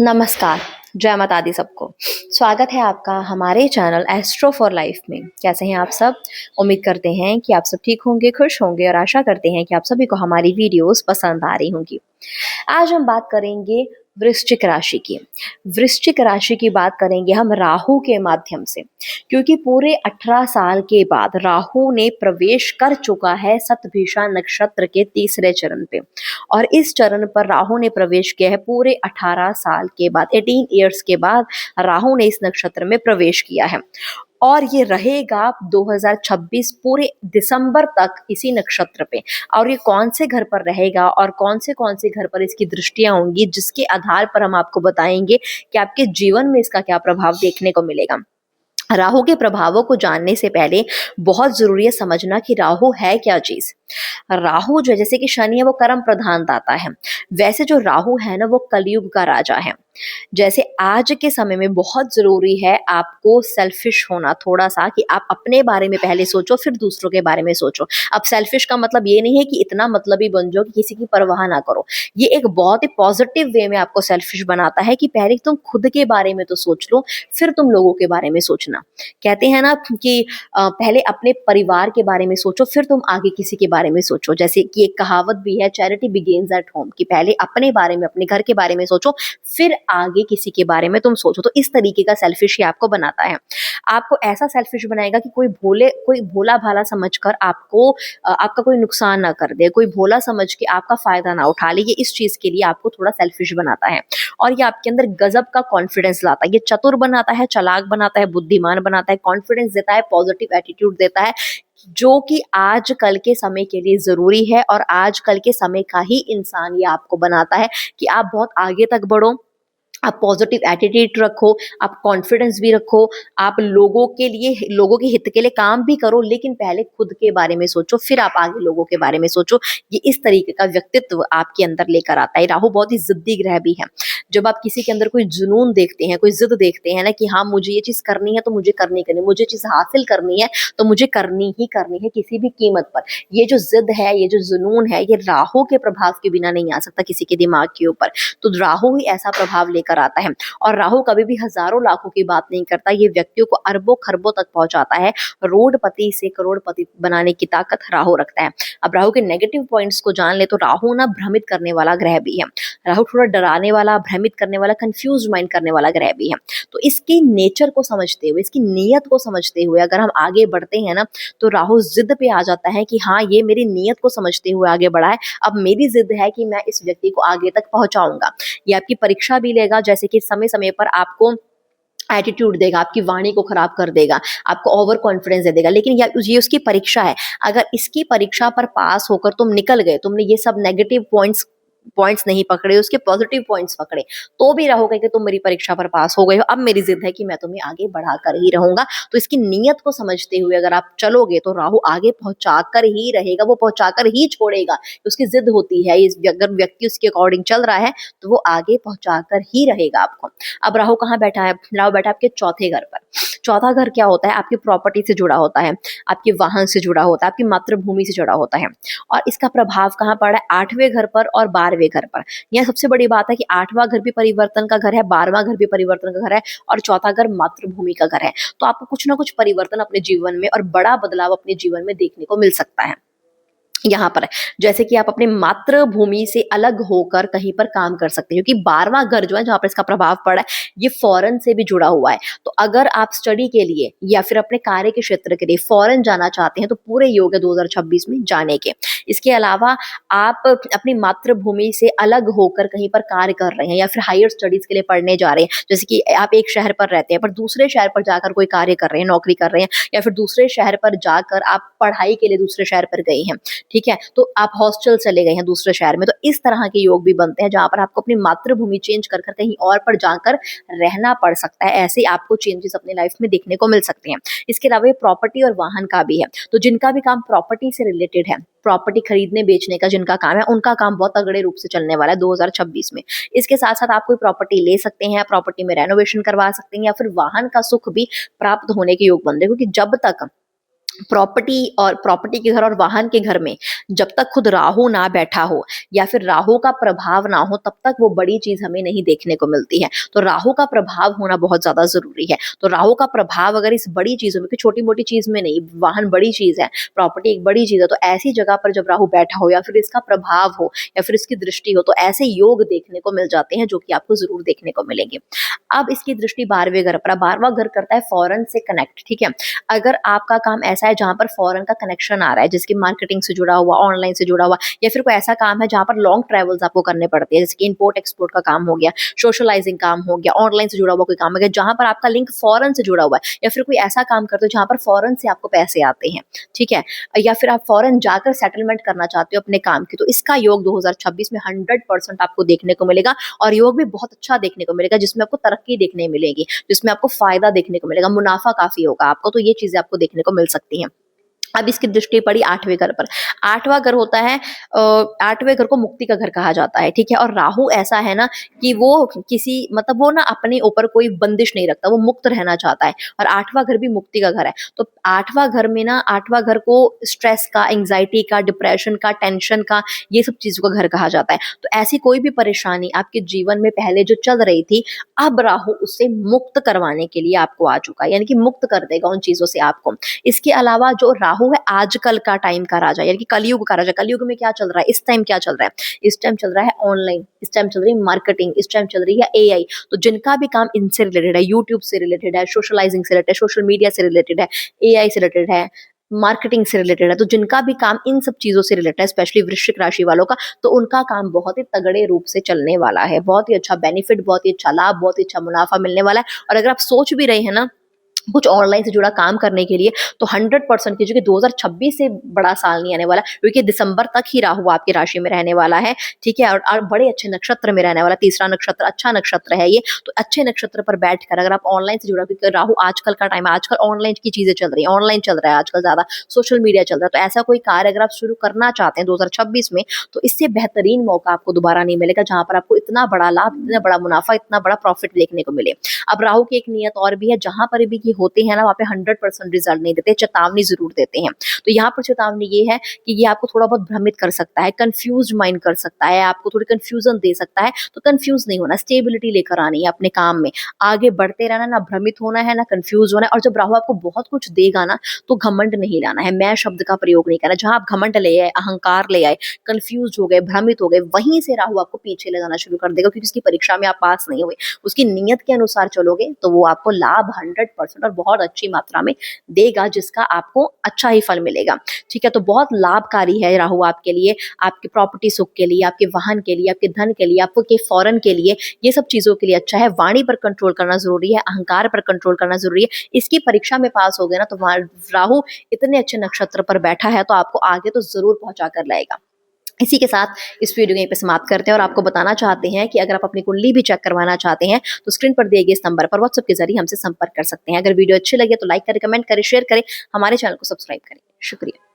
नमस्कार, जय माता दी सबको। स्वागत है आपका हमारे चैनल एस्ट्रो फॉर लाइफ में। कैसे हैं आप सब? उम्मीद करते हैं कि आप सब ठीक होंगे, खुश होंगे और आशा करते हैं कि आप सभी को हमारी वीडियोस पसंद आ रही होंगी। आज हम बात करेंगे वृश्चिक राशि की। वृश्चिक राशि की बात करेंगे हम राहु के माध्यम से, क्योंकि पूरे 18 साल के बाद राहु ने प्रवेश कर चुका है शतभिषा नक्षत्र के तीसरे चरण पे। और इस चरण पर राहु ने प्रवेश किया है पूरे 18 साल के बाद, 18 ईयर्स के बाद राहु ने इस नक्षत्र में प्रवेश किया है। और ये रहेगा 2026 पूरे दिसंबर तक इसी नक्षत्र पे। और ये कौन से घर पर रहेगा और कौन से घर पर इसकी दृष्टियां होंगी, जिसके आधार पर हम आपको बताएंगे कि आपके जीवन में इसका क्या प्रभाव देखने को मिलेगा। राहु के प्रभावों को जानने से पहले बहुत जरूरी है समझना कि राहु है क्या चीज। राहु जो जैसे कि शनि है वो कर्म प्रधान दाता है, वैसे जो राहु है ना वो कलयुग का राजा है। जैसे आज के समय में बहुत जरूरी है आपको सेल्फिश होना थोड़ा सा, कि आप अपने बारे में पहले सोचो फिर दूसरों के बारे में सोचो। अब सेल्फिश का मतलब ये नहीं है कि इतना मतलबी बन जाओ कि किसी की परवाह ना करो। ये एक बहुत ही पॉजिटिव वे में आपको सेल्फिश बनाता है कि पहले तुम खुद के बारे में तो सोच लो, फिर तुम लोगों के बारे में सोचना। कहते हैं ना कि पहले अपने परिवार के बारे में सोचो फिर तुम आगे किसी के बारे में सोचो। जैसे कि एक कहावत भी है, चैरिटी बिगिंस एट होम, कि पहले अपने बारे में, अपने घर के बारे में सोचो फिर आगे किसी के बारे में तुम सोचो। तो इस तरीके का सेल्फिश ही आपको बनाता है। आपको ऐसा सेल्फिश बनाएगा कि कोई भोला भाला समझकर आपको आपका कोई नुकसान ना कर दे, कोई भोला समझ के आपका फायदा ना उठा ले। ये इस चीज के लिए आपको थोड़ा सेल्फिश बनाता है। और ये आपके अंदर गजब का कॉन्फिडेंस लाता है। ये चतुर बनाता है, चालाक बनाता है, बुद्धिमान बनाता है, कॉन्फिडेंस देता है, पॉजिटिव एटीट्यूड देता है, जो कि आजकल के समय के लिए जरूरी है। और आजकल के समय का ही इंसान ये आपको बनाता है कि आप बहुत आगे तक बढ़ो, आप पॉजिटिव एटीट्यूड रखो, आप कॉन्फिडेंस भी रखो, आप लोगों के लिए, लोगों के हित के लिए काम भी करो, लेकिन पहले खुद के बारे में सोचो फिर आप आगे लोगों के बारे में सोचो। ये इस तरीके का व्यक्तित्व आपके अंदर लेकर आता है। राहु बहुत ही जिद्दी ग्रह भी है। जब आप किसी के अंदर कोई जुनून देखते हैं, कोई जिद देखते हैं ना कि हाँ मुझे ये चीज करनी है तो मुझे करनी, मुझे चीज हासिल करनी है तो मुझे करनी ही करनी है किसी भी कीमत पर। ये जो जिद है, ये जो जुनून है, ये राहु के प्रभाव के बिना नहीं आ सकता किसी के दिमाग के ऊपर। तो राहु ही ऐसा प्रभाव लेकर आता है। और राहु कभी भी हजारों लाखों की बात नहीं करता, ये व्यक्तियों को अरबों खरबों तक पहुंचाता है। रोडपति से करोड़पति बनाने की ताकत राहु रखता है। अब राहु के नेगेटिव पॉइंट्स को जान ले तो राहु ना भ्रमित करने वाला ग्रह भी है। राहु थोड़ा डराने वाला, भ्रमित करने वाला, कंफ्यूज माइंड करने वाला ग्रह भी है। तो इसकी नेचर को समझते हुए, इसकी नीयत को समझते हुए अगर हम आगे बढ़ते हैं ना, तो राहु जिद पे आ जाता है कि हाँ ये मेरी नीयत को समझते हुए आगे बढ़ा है, अब मेरी जिद है कि मैं इस व्यक्ति को आगे तक पहुंचाऊंगा। ये आपकी परीक्षा भी लेगा, जैसे कि समय समय पर आपको एटीट्यूड देगा, आपकी वाणी को खराब कर देगा, आपको ओवर कॉन्फिडेंस दे देगा, लेकिन ये उसकी परीक्षा है। अगर इसकी परीक्षा पर पास होकर तुम निकल गए, तुमने ये सब नेगेटिव पॉइंट्स नहीं पकड़े, उसके पॉजिटिव पॉइंट्स पकड़े, तो भी राहु कहे कि तुम मेरी परीक्षा पर पास हो गए हो, अब मेरी जिद है कि मैं तुम्हें आगे बढ़ा कर ही रहूंगा। तो इसकी नीयत को समझते हुए अगर आप चलोगे तो राहु आगे पहुंचाकर ही रहेगा, वो पहुंचाकर ही छोड़ेगा। उसकी जिद होती है, अगर व्यक्ति उसके अकॉर्डिंग चल रहा है तो वो आगे पहुंचाकर ही रहेगा आपको। अब राहु कहाँ बैठा है? राहु बैठा है आपके चौथे घर पर। चौथा घर क्या होता है? आपकी प्रॉपर्टी से जुड़ा होता है, आपके वाहन से जुड़ा होता है, आपकी मातृभूमि से जुड़ा होता है। और इसका प्रभाव कहाँ पड़ा है? 8वें घर पर और 12वें घर पर। यह सबसे बड़ी बात है कि 8वां घर भी परिवर्तन का घर है, 12वां घर भी परिवर्तन का घर है, और चौथा घर मातृभूमि का घर है। तो आपको कुछ ना कुछ परिवर्तन अपने जीवन में और बड़ा बदलाव अपने जीवन में देखने को मिल सकता है यहाँ पर। जैसे कि आप अपने मातृभूमि से अलग होकर कहीं पर काम कर सकते हैं, क्योंकि 12वां घर जो है जहाँ पर इसका प्रभाव पड़ा है ये फॉरेन से भी जुड़ा हुआ है। तो अगर आप स्टडी के लिए या फिर अपने कार्य के क्षेत्र के लिए फॉरेन जाना चाहते हैं तो पूरे योग है 2026 में जाने के। इसके अलावा आप अपनी मातृभूमि से अलग होकर कहीं पर कार्य कर रहे हैं या फिर हायर स्टडीज के लिए पढ़ने जा रहे हैं, जैसे कि आप एक शहर पर रहते हैं पर दूसरे शहर पर जाकर कोई कार्य कर रहे हैं, नौकरी कर रहे हैं, या फिर दूसरे शहर पर जाकर आप पढ़ाई के लिए दूसरे शहर पर गए हैं, ठीक है, तो आप हॉस्टल चले गए हैं दूसरे शहर में। तो इस तरह के योग भी बनते हैं जहां पर आपको अपनी मातृभूमि चेंज कर कर कहीं और पर जाकर रहना पड़ सकता है। ऐसे आपको चेंजेस अपनी लाइफ में देखने को मिल सकते हैं। इसके अलावा ये प्रॉपर्टी और वाहन का भी है। तो जिनका भी काम प्रॉपर्टी से रिलेटेड है, प्रॉपर्टी खरीदने बेचने का जिनका काम है, उनका काम बहुत तगड़े रूप से चलने वाला है 2026 में। इसके साथ साथ आप कोई प्रॉपर्टी ले सकते हैं, प्रॉपर्टी में रेनोवेशन करवा सकते हैं, या फिर वाहन का सुख भी प्राप्त होने के योग बनते हैं। क्योंकि जब तक प्रॉपर्टी और प्रॉपर्टी के घर और वाहन के घर में जब तक खुद राहु ना बैठा हो या फिर राहु का प्रभाव ना हो तब तक वो बड़ी चीज हमें नहीं देखने को मिलती है। तो राहु का प्रभाव होना बहुत ज्यादा जरूरी है। तो राहु का प्रभाव अगर इस बड़ी चीजों में, कि छोटी मोटी चीज में नहीं, वाहन बड़ी चीज है, प्रॉपर्टी एक बड़ी चीज है, तो ऐसी जगह पर जब राहु बैठा हो या फिर इसका प्रभाव हो या फिर इसकी दृष्टि हो तो ऐसे योग देखने को मिल जाते हैं जो कि आपको जरूर देखने को मिलेंगे। अब इसकी दृष्टि 12वें घर पर, 12वां घर करता है फॉरेन से कनेक्ट। ठीक है, अगर आपका काम ऐसा है जहां पर फॉरेन का कनेक्शन आ रहा है, जिसकी मार्केटिंग से जुड़ा हुआ, ऑनलाइन से जुड़ा हुआ, या फिर कोई ऐसा काम है जहां पर लॉन्ग ट्रेवल्स आपको करने पड़ते हैं, जैसे कि इंपोर्ट एक्सपोर्ट का काम हो गया, सोशलाइजिंग काम हो गया, ऑनलाइन से जुड़ा हुआ कोई काम हो गया जहां पर आपका लिंक फॉरेन से जुड़ा हुआ है, या फिर कोई ऐसा काम करते हो जहां पर फॉरेन से आपको पैसे आते हैं, ठीक है, या फिर आप फॉरेन जाकर सेटलमेंट करना चाहते हो अपने काम की, तो इसका योग 2026 में 100% आपको देखने को मिलेगा। और योग भी बहुत अच्छा देखने को मिलेगा, जिसमें आपको तरक्की देखने मिलेगी, जिसमें आपको फायदा देखने को मिलेगा, मुनाफा काफी होगा आपको। तो ये चीजें आपको देखने को मिल सकती हैं। अब इसकी दृष्टि पड़ी 8वें घर पर। 8वां घर होता है 8वें घर को मुक्ति का घर कहा जाता है। ठीक है, और राहु ऐसा है ना कि वो किसी मतलब वो ना अपने ऊपर कोई बंदिश नहीं रखता, वो मुक्त रहना चाहता है, और 8वां घर भी मुक्ति का घर है। तो 8वां घर में ना, 8वां घर को स्ट्रेस का, एंग्जाइटी का, डिप्रेशन का, टेंशन का, ये सब चीजों का घर कहा जाता है। तो ऐसी कोई भी परेशानी आपके जीवन में पहले जो चल रही थी, अब राहु उससे मुक्त करवाने के लिए आपको आ चुका है, यानी कि मुक्त कर देगा उन चीजों से आपको। इसके अलावा जो राहु है आजकल का टाइम का राजा, यानी कि कलयुग का राजा। कलयुग में क्या चल रहा है इस टाइम? क्या चल रहा है इस टाइम? चल रहा है ऑनलाइन, इस टाइम चल रही है मार्केटिंग, इस टाइम चल रही है एआई। तो जिनका भी काम इनसे रिलेटेड है, यूट्यूब से रिलेटेड है, सोशलाइजिंग से रिलेटेड है, सोशल मीडिया से रिलेटेड है, एआई से रिलेटेड है, मार्केटिंग से रिलेटेड है, तो जिनका भी काम इन सब चीजों से रिलेटेड है, स्पेशली वृश्चिक राशि वालों का, तो उनका काम बहुत ही तगड़े रूप से चलने वाला है। बहुत ही अच्छा बेनिफिट, बहुत ही अच्छा लाभ, बहुत ही अच्छा मुनाफा मिलने वाला है। और अगर आप सोच भी रहे हैं ना कुछ ऑनलाइन से जुड़ा काम करने के लिए, तो 100% कीजिए कि 2026 से बड़ा साल नहीं आने वाला, क्योंकि दिसंबर तक ही राहु आपकी राशि में रहने वाला है। ठीक है, और बड़े अच्छे नक्षत्र में रहने वाला, तीसरा नक्षत्र अच्छा नक्षत्र है ये। तो अच्छे नक्षत्र पर बैठकर अगर आप ऑनलाइन से जुड़ा, क्योंकि राहु आजकल का टाइम है, आजकल ऑनलाइन की चीजें चल रही है, ऑनलाइन चल रहा है आजकल ज्यादा, सोशल मीडिया चल रहा है, तो ऐसा कोई कार्य अगर आप शुरू करना चाहते हैं 2026 में, तो इससे बेहतरीन मौका आपको दोबारा नहीं मिलेगा जहां पर आपको इतना बड़ा लाभ, इतना बड़ा मुनाफा, इतना बड़ा प्रॉफिट देखने को मिले। अब राहु की एक नियत और भी है, जहां पर भी ये होते हैं ना, वहाँ पे 100% रिजल्ट नहीं देते, चेतावनी जरूर देते हैं। तो यहाँ पर चेतावनी ये है कि ये आपको थोड़ा बहुत भ्रमित कर सकता है, कंफ्यूज माइंड कर सकता है, आपको थोड़ी कंफ्यूजन दे सकता है। तो कंफ्यूज नहीं होना, स्टेबिलिटी लेकर आनी है अपने काम में, आगे बढ़ते रहना, ना भ्रमित होना है, ना कंफ्यूज होना है। और जब राहु आपको बहुत कुछ देगा ना, तो घमंड नहीं लाना है, मैं शब्द का प्रयोग नहीं करना। जहां आप घमंड ले आए, अहंकार ले आए, कंफ्यूज हो गए, भ्रमित हो गए, वहीं से राहु आपको पीछे ले जाना शुरू कर देगा, क्योंकि उसकी परीक्षा में आप पास नहीं हुए। उसकी नियत के अनुसार चलोगे तो वो आपको लाभ 100% और बहुत अच्छी मात्रा में देगा, जिसका आपको अच्छा ही फल मिलेगा। ठीक है, तो बहुत लाभकारी है राहु आपके लिए, आपके प्रॉपर्टी सुख के लिए, आपके वाहन के लिए, आपके धन के लिए, आपको के फॉरेन के लिए, ये सब चीजों के लिए अच्छा है। वाणी पर कंट्रोल करना जरूरी है, अहंकार पर कंट्रोल करना जरूरी है। इसकी परीक्षा में पास हो गए ना, तो वहां राहु इतने अच्छे नक्षत्र पर बैठा है, तो आपको आगे तो जरूर पहुंचा कर लाएगा। इसी के साथ इस वीडियो यहीं पे समाप्त करते हैं, और आपको बताना चाहते हैं कि अगर आप अपनी कुंडली भी चेक करवाना चाहते हैं तो स्क्रीन पर दिए गए इस नंबर पर व्हाट्सएप के जरिए हमसे संपर्क कर सकते हैं। अगर वीडियो अच्छी लगे तो लाइक करें, कमेंट करें, शेयर करें, हमारे चैनल को सब्सक्राइब करें। शुक्रिया।